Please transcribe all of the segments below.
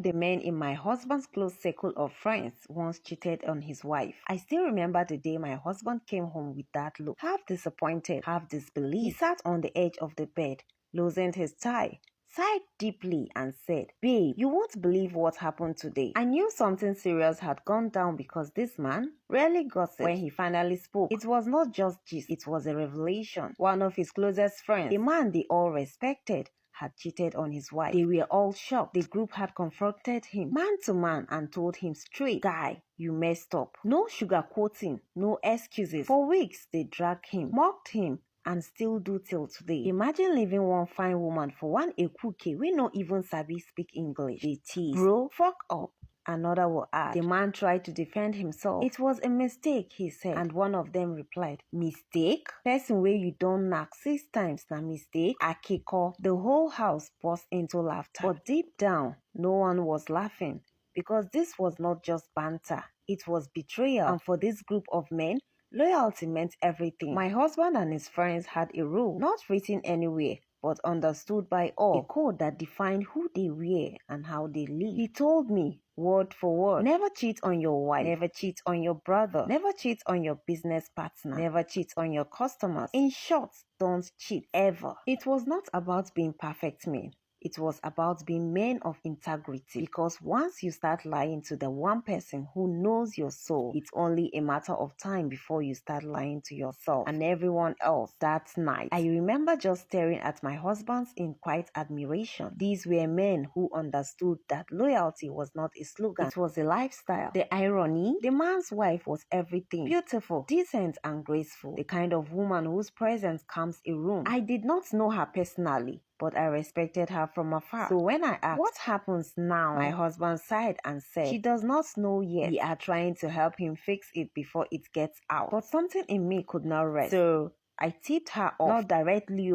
of the men in my husband's close circle of friends once cheated on his wife. I still remember the day my husband came home with that look, half disappointed, half disbelief. He sat on the edge of the bed, loosened his tie, sighed deeply and said, "Babe, you won't believe what happened today." I knew something serious had gone down because this man rarely gossiped. When he finally spoke, it was not just gist, it was a revelation. One of his closest friends, a man they all respected, had cheated on his wife. They were all shocked. The group had confronted him man to man and told him straight, "Guy, you messed up." No sugarcoating, no excuses. For weeks, they dragged him, mocked him, and still do till today. Imagine leaving one fine woman for one ekuke we no even sabi speak English. They tease, "Bro, fuck up." Another will add. The man tried to defend himself. "It was a mistake," he said. And one of them replied, "Mistake? Person wey you don knack 6 times na mistake? Akiko." The whole house burst into laughter. But deep down, no one was laughing because this was not just banter. It was betrayal. And for this group of men, loyalty meant everything. My husband and his friends had a rule, not written anywhere, but understood by all, a code that defined who they were and how they lived. He told me, word for word, never cheat on your wife, never cheat on your brother, never cheat on your business partner, never cheat on your customers. In short, don't cheat ever. It was not about being perfect men. It was about being men of integrity, because once you start lying to the one person who knows your soul, it's only a matter of time before you start lying to yourself and everyone else. That night, I remember just staring at my husband's in quiet admiration. These were men who understood that loyalty was not a slogan, it was a lifestyle. The irony, the man's wife was everything: beautiful, decent and graceful, the kind of woman whose presence calms a room. I did not know her personally, but I respected her from afar. So when I asked, "What happens now?" my husband sighed and said, "She does not know yet. We are trying to help him fix it before it gets out." But something in me could not rest. So I tipped her off. Not directly,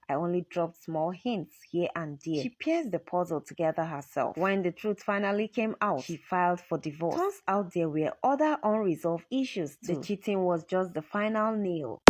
I only dropped small hints here and there. She pieced the puzzle together herself. When the truth finally came out, she filed for divorce. Turns out there were other unresolved issues too. The cheating was just the final nail.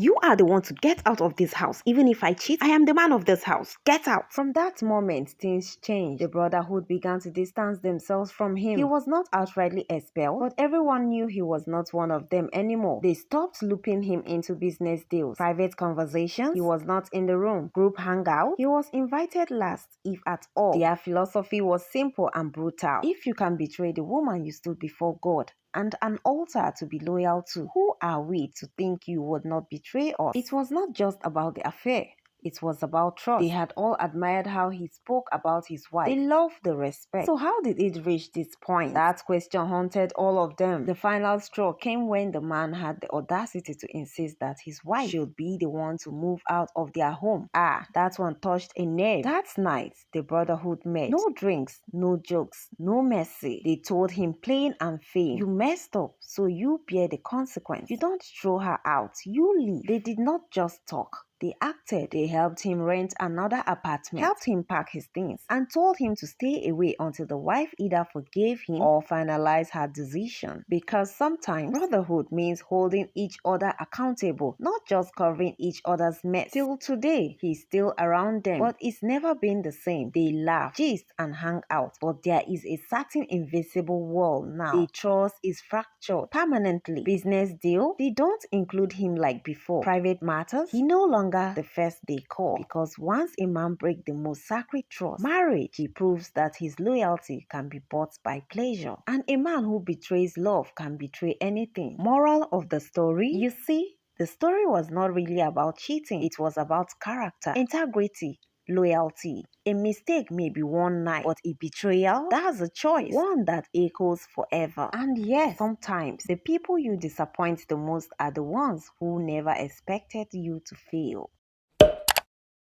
"You are the one to get out of this house. Even if I cheat, I am the man of this house. Get out." From that moment, things changed. The Brotherhood began to distance themselves from him. He was not outrightly expelled, but everyone knew he was not one of them anymore. They stopped looping him into business deals. Private conversations, he was not in the room. Group hangout, he was invited last, if at all. Their philosophy was simple and brutal. If you can betray the woman you stood before God and an altar to be loyal to, who are we to think you would not betray us? It was not just about the affair. It was about trust. They had all admired how he spoke about his wife. They loved the respect. So how did it reach this point? That question haunted all of them. The final straw came when the man had the audacity to insist that his wife should be the one to move out of their home. That one touched a nerve. That night, the Brotherhood met. No drinks, no jokes, no mercy. They told him plain and fair, "You messed up, so you bear the consequence. You don't throw her out, you leave." They did not just talk. They acted. They helped him rent another apartment, helped him pack his things, and told him to stay away until the wife either forgave him or finalized her decision. Because sometimes brotherhood means holding each other accountable, not just covering each other's mess. Till today, he's still around them, but it's never been the same. They laugh, gist, and hang out, but there is a certain invisible wall now. The trust is fractured permanently. Business deal, they don't include him like before. Private matters, he no longer the first they call, because once a man breaks the most sacred trust, marriage, he proves that his loyalty can be bought by pleasure, and a man who betrays love can betray anything. Moral of the story, you see, the story was not really about cheating. It was about character, integrity, loyalty. A mistake may be one night, but a betrayal, that's a choice, one that echoes forever. And yes, sometimes the people you disappoint the most are the ones who never expected you to fail.